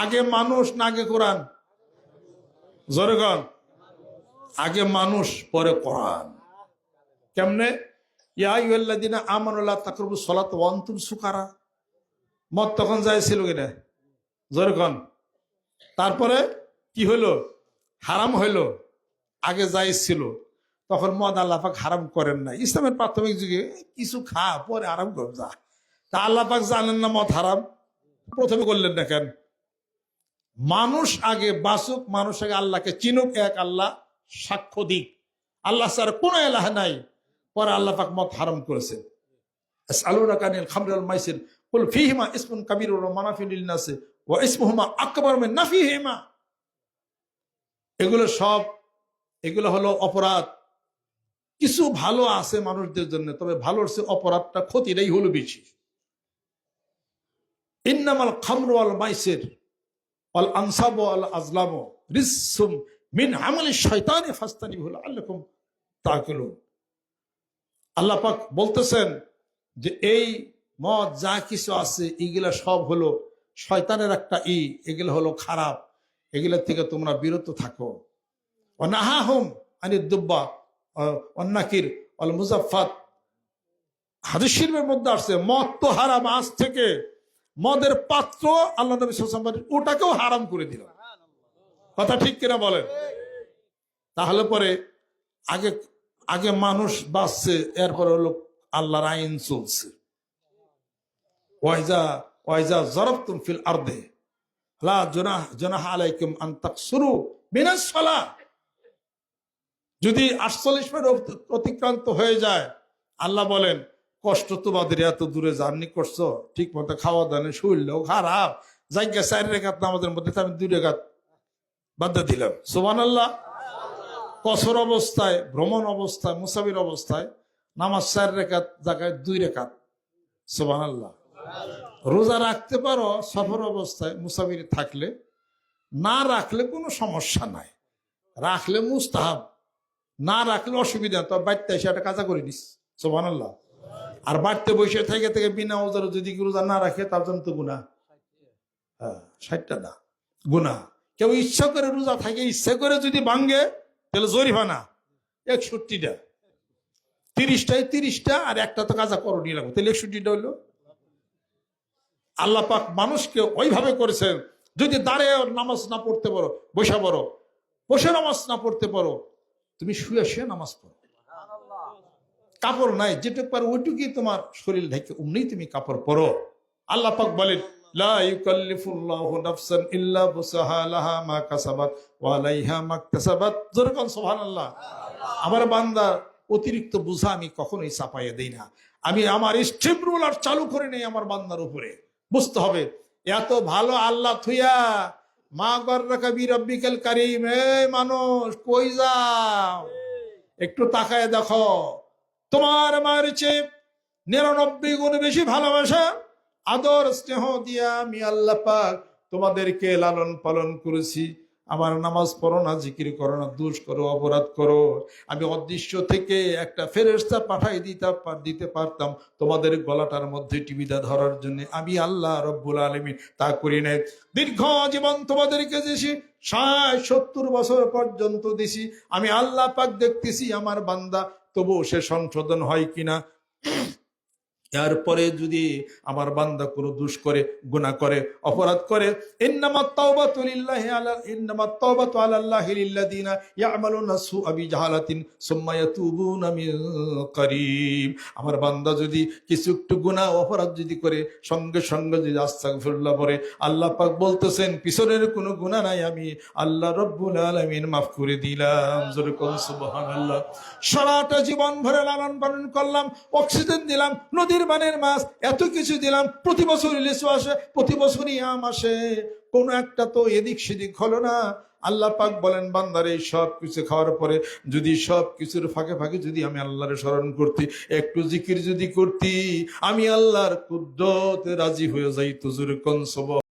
আগে মানুষ না আগে কোরআন? জোরে কন। আগে মানুষ পরে কোরআন। কেমনে? ইয়া আইয়ুহাল্লাযীনা আমানু লা তাকরাবুস সালাতা ওয়া আনতুম সুকারা। মদ তখন যাইছিল কিনা? জোরে কন। তারপরে কি হইল? হারাম হইল। আগে জায়েজ ছিল, তখন মদ আল্লাহ পাক হারাম করেন না। ইসলামের প্রাথমিক যুগে কিছু খা, পরে আরাম কর যা। তা আল্লাহ পাক জানেন না মদ হারাম, প্রথমে করলেন না কেন? মানুষ আগে বাঁচুক, মানুষ আগে আল্লাহকে চিনুক, এক আল্লাহ সাক্ষ্য দিক, আল্লাহ স্যার কোন এলাহ নাই। পরে আল্লাহ পাক মদ হারাম করেছেন। আসআলুনাকা আনিল খামরি ওয়াল মাইসির কুল ফীহিমা ইসমুন কাবীরুন ওয়া মানাফিউ লিন-নাস ওয়া ইসমুহুমা আকবার মিন নাফিহিমা। এগুলো হলো অপরাধ। কিছু ভালো আছে মানুষদের জন্য, তবে ভালোর চেয়ে অপরাধটা, ক্ষতিটাই হলো বেশি। ইন্নামাল খামরু ওয়াল মাইসির ওয়াল আনসাবু ওয়াল আজলামু রিজসুম মিন আমালিশ শাইতানি ফাজতানিবুহু লাআল্লাকুম তা'কিলুন। আল্লাহ পাক বলতেছেন যে এই মদ যা কিছু আছে এগুলা সব হলো শয়তানের একটা এগুলো হলো খারাপ, এগুলা থেকে তোমরা বিরত থাকো। ওয়ানাহাহুম আনিদ দুব্বা ওয়ান নাকির ওয়াল মুজাফফাত। হাদিস শরীফের মধ্যে আসছে মদ তো হারাম, আজ থেকে মদের পাত্র আল্লাহ নবী সাল্লাল্লাহু আলাইহি ওয়াসাল্লাম ওটাকেও হারাম করে দিল। কথা ঠিক কিনা বলেন? তাহলে পরে আগে আগে মানুষ বাঁচছে, এরপরে হলো আল্লাহর আইন চলছে। ওয়াইজা যারাবতুম ফিল আরদি লা জুনাহা আলাইকুম আন তাকসুরু মিনাস সালাহ। যদি 48 মিনিট অতিক্রান্ত হয়ে যায়, আল্লাহ বলেন কষ্ট তোমাদের, এত দূরে জার্নি করছো, ঠিক মতো খাওয়া দাওয়া নেই, শরীরও খারাপ, জায়গা 4 রাকাত নামাজের মধ্যে আমি 2 রাকাত বাদ দিলাম। সুবহানাল্লাহ। কসর অবস্থায়, ভ্রমণ অবস্থায়, মুসাফির অবস্থায় নামাজ 4 রাকাত জায়গায় 2 রাকাত। সুবহানাল্লাহ। রোজা রাখতে পারো সফর অবস্থায়, মুসাফির থাকলে। না রাখলে কোনো সমস্যা নাই, রাখলে মুস্তাহাব, না রাখলে অসুবিধা। তো বাড়িতে এসে একটা কাজা করে নিস। সুবহানাল্লাহ। আর বাড়িতে বসে থেকে থেকে বিনা ওজারে যদি রোজা না রাখে তার জন্য তো গুনাহ। হ্যাঁ, 60টা না গুনাহ। কেউ ইচ্ছা করে রোজা থাকে, ইচ্ছা করে যদি ভাঙ্গে তাহলে জরিমানা 61টা। 30টায় 30টা, আর একটা তো কাজা করণীয় লাগবে, তাহলে 61টা হইলো। আল্লাহ পাক মানুষকে ওইভাবে করেছেন, যদি দাঁড়িয়ে নামাজ না পড়তে পারো বসে পড়ো, বসে নামাজ না পড়তে পারো তুমি শুয়ে শুয়ে নামাজ পড়ো। কাপড় নাই, যেটুকু পারো ওইটুকুই তোমার শরীর ঢেকে অমনি তুমি কাপড় পরো। আল্লাহ পাক বলেন লা ইউকাল্লিফুল্লাহু নাফসান ইল্লা বুসাহা লাহা মা কাসাবাত ওয়া আলাইহা মাকতাসাবাত। যেরকম সুবহানাল্লাহ। আমার বান্দা অতিরিক্ত বোঝা আমি কখনোই চাপাইয়ে দেই না। আমি আমার স্ট্রিপ রুলার চালু করে নেই আমার বান্দার উপরে। বুঝতে হবে এত ভালো আল্লাহ থুইয়া মা গররাকা বিরাব্বিকাল কারীম। এই মানুষ কই যাও, একটু তাকায় দেখো, তোমার মায়ের চেয়ে 99 গুণ বেশি ভালোবাসা, আদর স্নেহ দিয়া আমি আল্লাহ পাক তোমাদেরকে লালন পালন করেছি। আমার নামাজ পড়ো না, জিকির করো না, দোষ করো, অপরাধ করো, আমি অদৃশ্য থেকে একটা ফেরেশতা পাঠাই দিতে পারতাম তোমাদের গলাটার মধ্যে টিভিটা ধরার জন্য। আমি আল্লাহ রব্বুল আলামিন তা করি নাই। দীর্ঘ জীবন তোমাদেরকে দিছি, 60-70 বছর পর্যন্ত দিছি। আমি আল্লাহ পাক দেখতেছি আমার বান্দা তবু সে সংশোধন হয় কিনা। এরপরে যদি আমার বান্দা কোনো দোষ করে, গুনাহ করে, অপরাধ করে, ইন্নামাত তাওবাতু আলাল্লাহি লিল্লাযিনা ইয়ামালুনা সুআ বিজাহালাতিন সুম্মা ইয়াতুবুনা মিন কারীব। আমার বান্দা যদি কিছু একটু গুনাহ অপরাধ যদি করে, সঙ্গে সঙ্গে যদি আস্তাগফিরুল্লাহ পড়ে, আল্লাহ পাক বলতেছেন পিছনের কোনো গুনাহ নাই, আমি আল্লাহ রব্বুল আলামিন মাফ করে দিলাম। জোরে কোন সুবহানাল্লাহ। সারাটা জীবন ভরে লালন পালন করলাম, অক্সিজেন দিলাম, নদীর বানের মাছ, এত কিছু দিলাম, প্রতি বছর লিচু আসে, প্রতি বছরই আম আসে, কোন একটা তো এদিক সেদিক হলো না। আল্লাহ পাক বলেন বান্দারে এই সব কিছু খাওয়ার পরে যদি সব কিছুর ফাঁকে ফাঁকে যদি আমি আল্লাহরে স্মরণ করতি, একটু জিকির যদি করতি, আমি আল্লাহর কুদরতে রাজি হয়ে যাইতো। জোরে কোন সুবহানাল্লাহ।